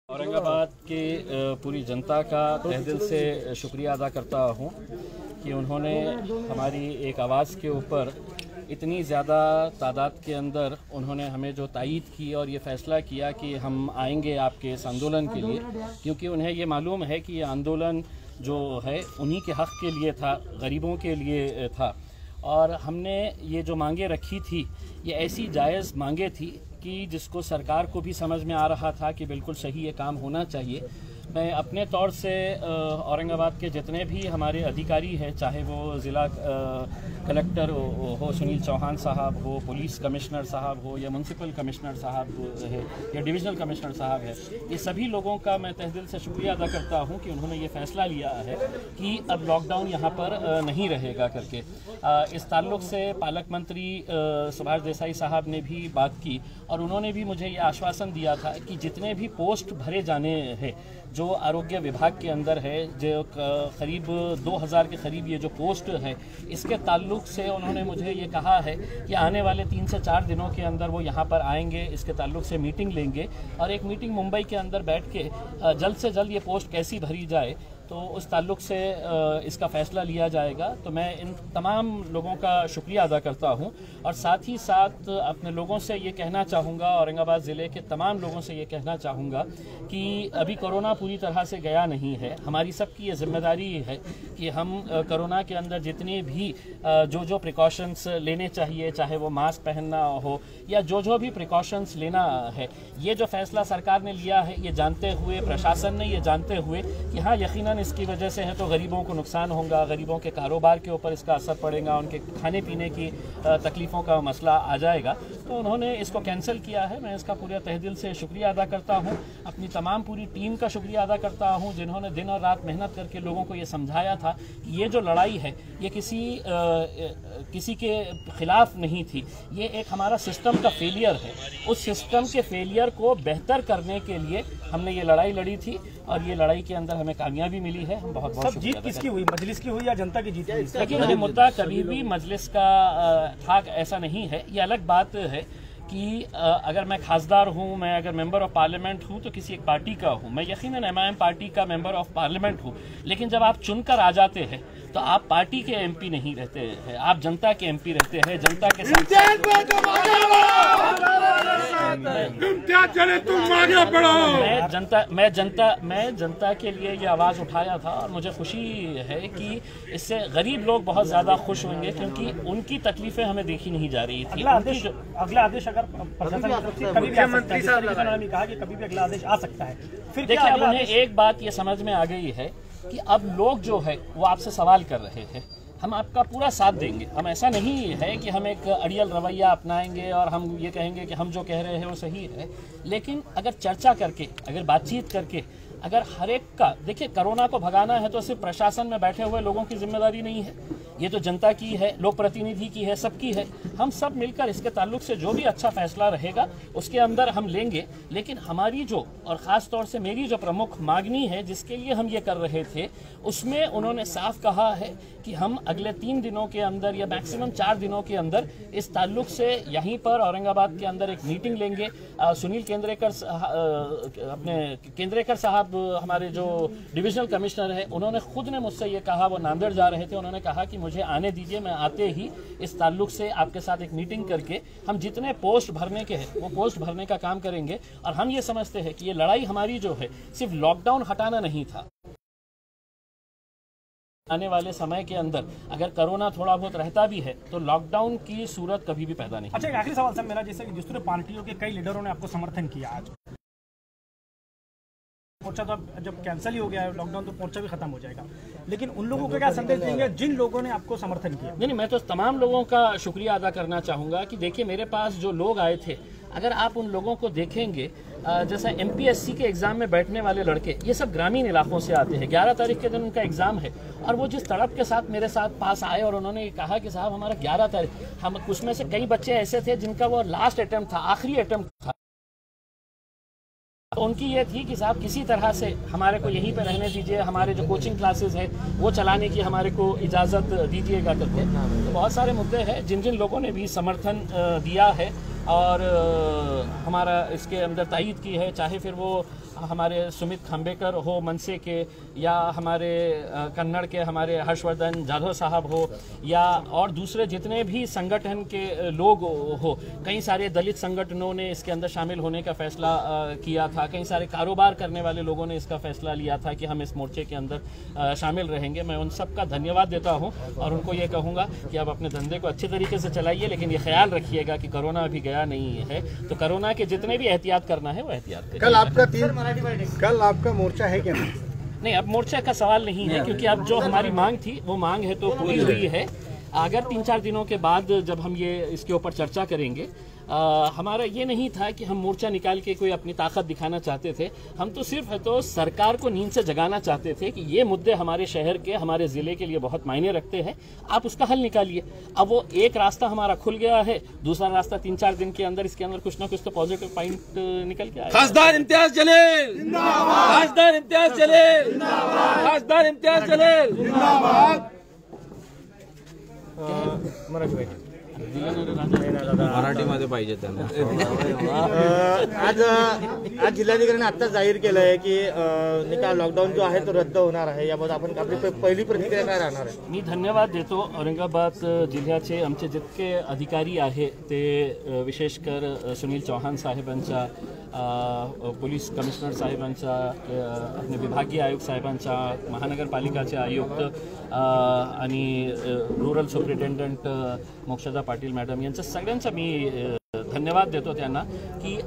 औरंगाबाद के पूरी जनता का तहे दिल से शुक्रिया अदा करता हूँ कि उन्होंने हमारी एक आवाज़ के ऊपर इतनी ज़्यादा तादाद के अंदर उन्होंने हमें जो तायीद की और ये फ़ैसला किया कि हम आएंगे आपके इस आंदोलन के लिए, क्योंकि उन्हें ये मालूम है कि ये आंदोलन जो है उन्हीं के हक़ के लिए था, गरीबों के लिए था। और हमने ये जो मांगे रखी थी ये ऐसी जायज़ मांगे थी कि जिसको सरकार को भी समझ में आ रहा था कि बिल्कुल सही ये काम होना चाहिए। मैं अपने तौर से औरंगाबाद के जितने भी हमारे अधिकारी हैं, चाहे वो ज़िला कलेक्टर हो सुनील चौहान साहब हो, पुलिस कमिश्नर साहब हो, या म्यूनसिपल कमिश्नर साहब है, या डिविजनल कमिश्नर साहब है, ये सभी लोगों का मैं तहे दिल से शुक्रिया अदा करता हूँ कि उन्होंने ये फ़ैसला लिया है कि अब लॉकडाउन यहाँ पर नहीं रहेगा करके। इस ताल्लुक़ से पालक मंत्री सुभाष देसाई साहब ने भी बात की और उन्होंने भी मुझे ये आश्वासन दिया था कि जितने भी पोस्ट भरे जाने हैं जो आरोग्य विभाग के अंदर है, जो करीब 2000 के करीब ये जो पोस्ट है, इसके ताल्लुक से उन्होंने मुझे ये कहा है कि आने वाले 3 से 4 दिनों के अंदर वो यहाँ पर आएंगे, इसके ताल्लुक से मीटिंग लेंगे और एक मीटिंग मुंबई के अंदर बैठ के जल्द से जल्द ये पोस्ट कैसी भरी जाए तो उस ताल्लुक़ से इसका फ़ैसला लिया जाएगा। तो मैं इन तमाम लोगों का शुक्रिया अदा करता हूं और साथ ही साथ अपने लोगों से ये कहना चाहूँगा, औरंगाबाद ज़िले के तमाम लोगों से ये कहना चाहूँगा कि अभी कोरोना पूरी तरह से गया नहीं है। हमारी सबकी ये जिम्मेदारी है कि हम कोरोना के अंदर जितने भी जो प्रिकॉशंस लेने चाहिए, चाहे वो मास्क पहनना हो या जो भी प्रिकॉशंस लेना है, ये जो फ़ैसला सरकार ने लिया है ये जानते हुए, प्रशासन ने ये जानते हुए कि हाँ यकीनन इसकी वजह से है तो गरीबों को नुकसान होगा, गरीबों के कारोबार के ऊपर इसका असर पड़ेगा, उनके खाने पीने की तकलीफ़ों का मसला आ जाएगा, तो उन्होंने इसको कैंसिल किया है। मैं इसका पूरे तहे दिल से शुक्रिया अदा करता हूं, अपनी तमाम पूरी टीम का शुक्रिया अदा करता हूं जिन्होंने दिन और रात मेहनत करके लोगों को ये समझाया था कि ये जो लड़ाई है ये किसी के ख़िलाफ़ नहीं थी, ये एक हमारा सिस्टम का फेलियर है। उस सिस्टम के फेलियर को बेहतर करने के लिए हमने ये लड़ाई लड़ी थी और ये लड़ाई के अंदर हमें कामयाबी मिली है। हम बहुत सब जीत किसकी हुई, मजलिस की हुई या जनता की जीत हुई? लेकिन ये मुद्दा कभी भी मजलिस का था ऐसा नहीं है। ये अलग बात है कि अगर मैं खासदार हूँ, मैं अगर मेंबर ऑफ पार्लियामेंट हूँ तो किसी एक पार्टी का हूँ, मैं यकीनन एमआईएम पार्टी का मेंबर ऑफ पार्लियामेंट हूँ, लेकिन जब आप चुनकर आ जाते हैं तो आप पार्टी के एमपी नहीं रहते हैं, आप जनता के एमपी रहते हैं, जनता के साथ। मैं जनता के लिए ये आवाज़ उठाया था और मुझे खुशी है कि इससे गरीब लोग बहुत ज़्यादा खुश होंगे क्योंकि उनकी तकलीफें हमें देखी नहीं जा रही थी। अगला आदेश अगर मुख्यमंत्री साहब ने कहा कि कभी भी अगला आदेश आ सकता है, फिर देखिए अब उन्हें एक बात ये समझ में आ गई है कि अब लोग जो है वो आपसे सवाल कर रहे हैं, हम आपका पूरा साथ देंगे। हम ऐसा नहीं है कि हम एक अड़ियल रवैया अपनाएंगे और हम ये कहेंगे कि हम जो कह रहे हैं वो सही है, लेकिन अगर चर्चा करके, अगर बातचीत करके, अगर हर एक का, देखिए कोरोना को भगाना है तो सिर्फ प्रशासन में बैठे हुए लोगों की जिम्मेदारी नहीं है, ये तो जनता की है, लोक प्रतिनिधि की है, सबकी है। हम सब मिलकर इसके ताल्लुक से जो भी अच्छा फैसला रहेगा उसके अंदर हम लेंगे। लेकिन हमारी जो, और ख़ास तौर से मेरी जो प्रमुख मांगनी है जिसके लिए हम ये कर रहे थे, उसमें उन्होंने साफ कहा है कि हम अगले 3 दिनों के अंदर या मैक्सिमम 4 दिनों के अंदर इस ताल्लुक से यहीं पर औरंगाबाद के अंदर एक मीटिंग लेंगे। सुनील केंद्रेकर साहब हमारे जो डिविजनल कमिश्नर है, उन्होंने खुद ने मुझसे ये कहा, वो नांदेड़ जा रहे थे, उन्होंने कहा कि मुझे आने दीजिए, मैं आते ही इस ताल्लुक से आपके साथ एक मीटिंग करके हम जितने पोस्ट भरने के हैं वो पोस्ट भरने का काम करेंगे। और हम ये समझते हैं कि ये लड़ाई हमारी जो है सिर्फ लॉकडाउन हटाना नहीं था, आने वाले समय के अंदर अगर कोरोना थोड़ा बहुत रहता भी है तो लॉकडाउन की सूरत कभी भी पैदा नहीं। अच्छा, एक आखिरी सवाल सर मेरा, जैसे कि दूसरे पार्टियों के कई लीडरों ने आपको समर्थन किया, आज मोर्चा तो अब जब कैंसिल ही हो गया है लॉकडाउन तो मोर्चा भी खत्म हो जाएगा, लेकिन उन लोगों को क्या संदेश देंगे जिन लोगों ने आपको समर्थन किया? नहीं, मैं तो तमाम लोगों का शुक्रिया अदा करना चाहूँगा कि देखिए मेरे पास जो लोग आए थे, अगर आप उन लोगों को देखेंगे, जैसा MPSC के एग्ज़ाम में बैठने वाले लड़के, ये सब ग्रामीण इलाकों से आते हैं। 11 तारीख के दिन उनका एग्ज़ाम है और वो जिस तड़प के साथ मेरे साथ पास आए और उन्होंने कहा कि साहब हमारा 11 तारीख, हम उसमें से कई बच्चे ऐसे थे जिनका वो लास्ट अटैम्प्ट था, आखिरी अटैम्प्ट था, तो उनकी ये थी कि साहब किसी तरह से हमारे को यहीं पे रहने दीजिए, हमारे जो कोचिंग क्लासेस है वो चलाने की हमारे को इजाज़त दीजिएगा करके। तो बहुत सारे मुद्दे हैं जिन लोगों ने भी समर्थन दिया है और हमारा इसके अंदर तायीद की है, चाहे फिर वो हमारे सुमित खांबेकर हो मनसे के, या हमारे कन्नड़ के हमारे हर्षवर्धन जाधव साहब हो, या और दूसरे जितने भी संगठन के लोग हो, कई सारे दलित संगठनों ने इसके अंदर शामिल होने का फैसला किया था, कई सारे कारोबार करने वाले लोगों ने इसका फैसला लिया था कि हम इस मोर्चे के अंदर शामिल रहेंगे। मैं उन सब का धन्यवाद देता हूं और उनको ये कहूँगा कि आप अपने धंधे को अच्छे तरीके से चलाइए, लेकिन ये ख्याल रखिएगा कि कोरोना अभी गया नहीं है, तो कोरोना के जितने भी एहतियात करना है वो एहतियात करिए। कल आपका मोर्चा है क्या? नहीं, अब मोर्चा का सवाल नहीं है, क्योंकि अब जो हमारी मांग थी वो मांग है तो पूरी हुई है। अगर 3-4 दिनों के बाद जब हम ये इसके ऊपर चर्चा करेंगे, हमारा ये नहीं था कि हम मोर्चा निकाल के कोई अपनी ताकत दिखाना चाहते थे। हम तो सिर्फ है तो सरकार को नींद से जगाना चाहते थे कि ये मुद्दे हमारे शहर के, हमारे ज़िले के लिए बहुत मायने रखते हैं, आप उसका हल निकालिए। अब वो एक रास्ता हमारा खुल गया है, दूसरा रास्ता 3-4 दिन के अंदर इसके अंदर कुछ ना कुछ तो पॉजिटिव पॉइंट निकल के आएगा। खासदार इम्तियाज जलील जिंदाबाद, खासदार इम्तियाज जलील जिंदाबाद, खासदार इम्तियाज जलील जिंदाबाद। मराठीमध्ये पाहिजे त्यांना। आज जिल्हाधिकाऱ्यांनी आता जाहीर केलं आहे की निकाल लॉकडाऊन जो आहे तो रद्द होणार आहे, याबद्दल आपण आपली पहिली प्रतिक्रिया काय राहणार आहे? मी धन्यवाद देतो औरंगाबाद जिल्ह्याचे आमचे जितके अधिकारी आहे ते विशेषकर सुनील चौहान साहेबांच्या, पोलीस कमिशनर साहेबांच्या, आपले विभागीय आयुक्त साहेबांच्या, महानगरपालिकाचे आयुक्त आणि rural superintendent Mokshada Patil madam यांचं सगळ्यांचा मी धन्यवाद देतो त्यांना की